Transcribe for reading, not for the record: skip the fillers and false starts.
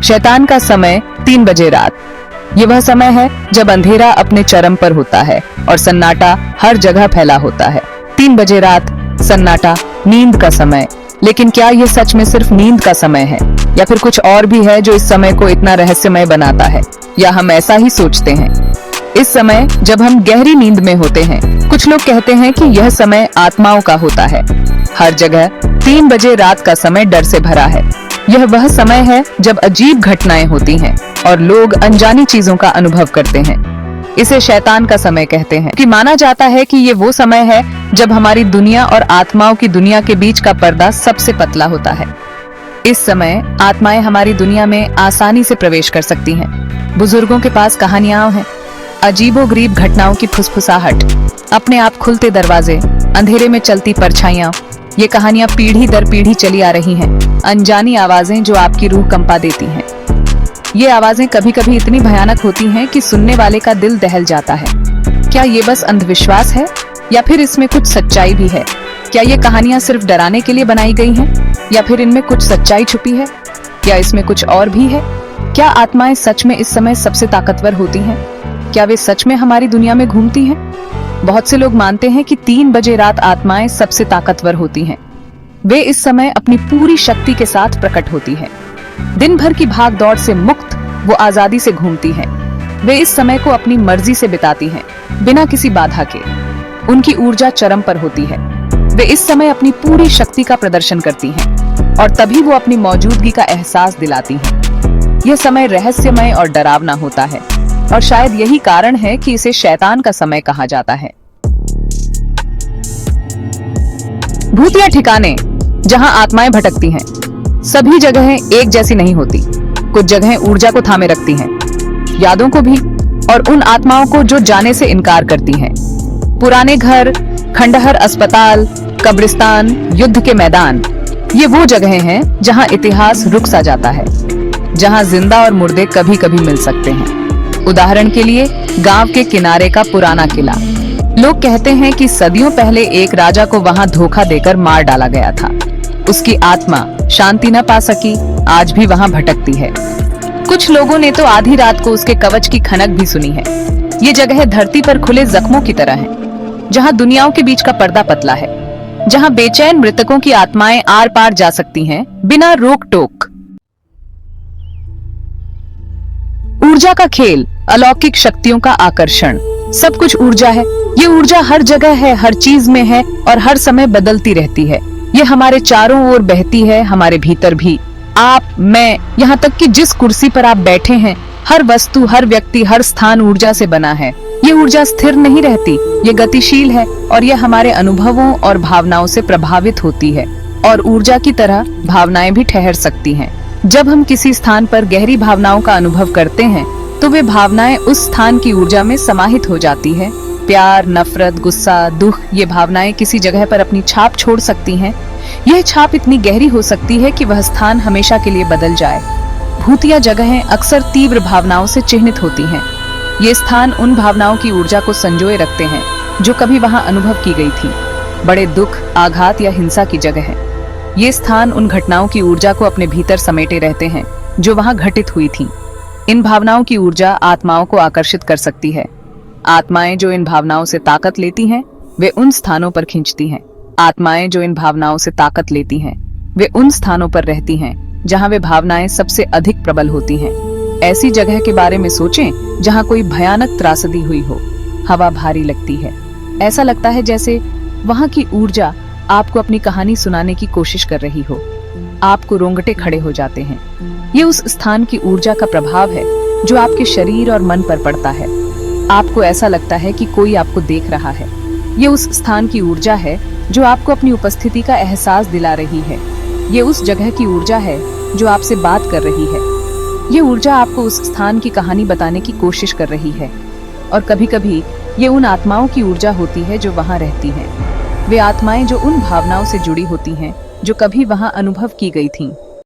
शैतान का समय 3 बजे रात। ये वह समय है जब अंधेरा अपने चरम पर होता है और सन्नाटा हर जगह फैला होता है। 3 बजे रात, सन्नाटा, नींद का समय। लेकिन क्या ये सच में सिर्फ नींद का समय है या फिर कुछ और भी है जो इस समय को इतना रहस्यमय बनाता है? या हम ऐसा ही सोचते हैं? इस समय जब हम गहरी नींद में होते हैं, कुछ लोग कहते हैं कि यह समय आत्माओं का होता है। हर जगह 3 बजे रात का समय डर से भरा है। यह वह समय है जब अजीब घटनाएं होती हैं और लोग अनजानी चीजों का अनुभव करते हैं। इसे शैतान का समय कहते हैं कि माना जाता है कि ये वो समय है जब हमारी दुनिया और आत्माओं की दुनिया के बीच का पर्दा सबसे पतला होता है। इस समय आत्माएं हमारी दुनिया में आसानी से प्रवेश कर सकती हैं। बुजुर्गों के पास कहानियां हैं, अजीबोगरीब घटनाओं की फुसफुसाहट, अपने आप खुलते दरवाजे, अंधेरे में चलती परछाइयां। ये कहानियां पीढ़ी दर पीढ़ी चली आ रही हैं। अनजानी आवाजें जो आपकी रूह कंपा देती हैं। ये आवाजें कभी कभी इतनी भयानक होती हैं कि सुनने वाले का दिल दहल जाता है। क्या ये बस अंधविश्वास है या फिर इसमें कुछ सच्चाई भी है? क्या ये कहानियां सिर्फ डराने के लिए बनाई गई हैं या फिर इनमें कुछ सच्चाई छुपी है? क्या इसमें कुछ और भी है? क्या आत्माएं सच में इस समय सबसे ताकतवर होती हैं? क्या वे सच में हमारी दुनिया में घूमती हैं? बहुत से लोग मानते हैं कि 3 बजे रात आत्माएं सबसे ताकतवर होती हैं। वे इस समय अपनी पूरी शक्ति के साथ प्रकट होती हैं। दिन भर की भाग दौड़ से मुक्त वो आजादी से घूमती हैं। वे इस समय को अपनी मर्जी से बिताती हैं, बिना किसी बाधा के। उनकी ऊर्जा चरम पर होती है। वे इस समय अपनी पूरी शक्ति का प्रदर्शन करती हैं और तभी वो अपनी मौजूदगी का एहसास दिलाती हैं। यह समय रहस्यमय और डरावना होता है और शायद यही कारण है कि इसे शैतान का समय कहा जाता है। भूतिया ठिकाने जहां आत्माएं भटकती हैं। सभी जगहें एक जैसी नहीं होती। कुछ जगहें ऊर्जा को थामे रखती हैं, यादों को भी, और उन आत्माओं को जो जाने से इनकार करती हैं। पुराने घर, खंडहर अस्पताल, कब्रिस्तान, युद्ध के मैदान, ये वो जगहें हैं जहां इतिहास रुक सा जाता है, जहां जिंदा और मुर्दे कभी कभी मिल सकते हैं। उदाहरण के लिए गांव के किनारे का पुराना किला। लोग कहते हैं कि सदियों पहले एक राजा को वहां धोखा देकर मार डाला गया था। उसकी आत्मा शांति न पा सकी, आज भी वहां भटकती है। कुछ लोगों ने तो आधी रात को उसके कवच की खनक भी सुनी है। ये जगह धरती पर खुले जख्मों की तरह है, जहां दुनियाओं के बीच का पर्दा पतला है, जहां बेचैन मृतकों की आत्माएं आर पार जा सकती हैं बिना रोक टोक। ऊर्जा का खेल, अलौकिक शक्तियों का आकर्षण। सब कुछ ऊर्जा है। ये ऊर्जा हर जगह है, हर चीज में है और हर समय बदलती रहती है। ये हमारे चारों ओर बहती है, हमारे भीतर भी। आप, मैं, यहाँ तक कि जिस कुर्सी पर आप बैठे हैं, हर वस्तु, हर व्यक्ति, हर स्थान ऊर्जा से बना है। ये ऊर्जा स्थिर नहीं रहती, ये गतिशील है और ये हमारे अनुभवों और भावनाओं से प्रभावित होती है। और ऊर्जा की तरह भावनाएं भी ठहर सकती हैं। जब हम किसी स्थान पर गहरी भावनाओं का अनुभव करते हैं तो वे भावनाएं उस स्थान की ऊर्जा में समाहित हो जाती है। प्यार, नफरत, गुस्सा, दुख, ये भावनाएं किसी जगह पर अपनी छाप छोड़ सकती हैं। यह छाप इतनी गहरी हो सकती है कि वह स्थान हमेशा के लिए बदल जाए। भूतिया जगहें अक्सर तीव्र भावनाओं से चिन्हित होती हैं। ये स्थान उन भावनाओं की ऊर्जा को संजोए रखते हैं जो कभी वहां अनुभव की गई थी। बड़े दुख, आघात या हिंसा की जगह है। ये स्थान उन घटनाओं की ऊर्जा को अपने भीतर समेटे रहते हैं जो वहां घटित हुई थी। इन भावनाओं की ऊर्जा आत्माओं को आकर्षित कर सकती है। आत्माएं जो इन भावनाओं से ताकत लेती हैं, वे उन स्थानों पर खींचती हैं। आत्माएं जो इन भावनाओं से ताकत लेती हैं, वे उन स्थानों पर रहती हैं जहां वे भावनाएं सबसे अधिक प्रबल होती हैं। ऐसी जगह के बारे में सोचें जहां कोई भयानक त्रासदी हुई हो। हवा भारी लगती है, ऐसा लगता है जैसे वहां की ऊर्जा आपको अपनी कहानी सुनाने की कोशिश कर रही हो। आपको रोंगटे खड़े हो जाते हैं। ये उस स्थान की ऊर्जा का प्रभाव है जो आपके शरीर और मन पर पड़ता है। आपको ऐसा लगता है कि कोई आपको देख रहा है। ये उस स्थान की ऊर्जा है जो आपको अपनी उपस्थिति का एहसास दिला रही है। ये उस जगह की ऊर्जा है जो आपसे बात कर रही है। ये ऊर्जा आपको उस स्थान की कहानी बताने की कोशिश कर रही है। और कभी कभी ये उन आत्माओं की ऊर्जा होती है जो वहां रहती हैं। वे आत्माएं जो उन भावनाओं से जुड़ी होती हैं जो कभी वहां अनुभव की गई थीं।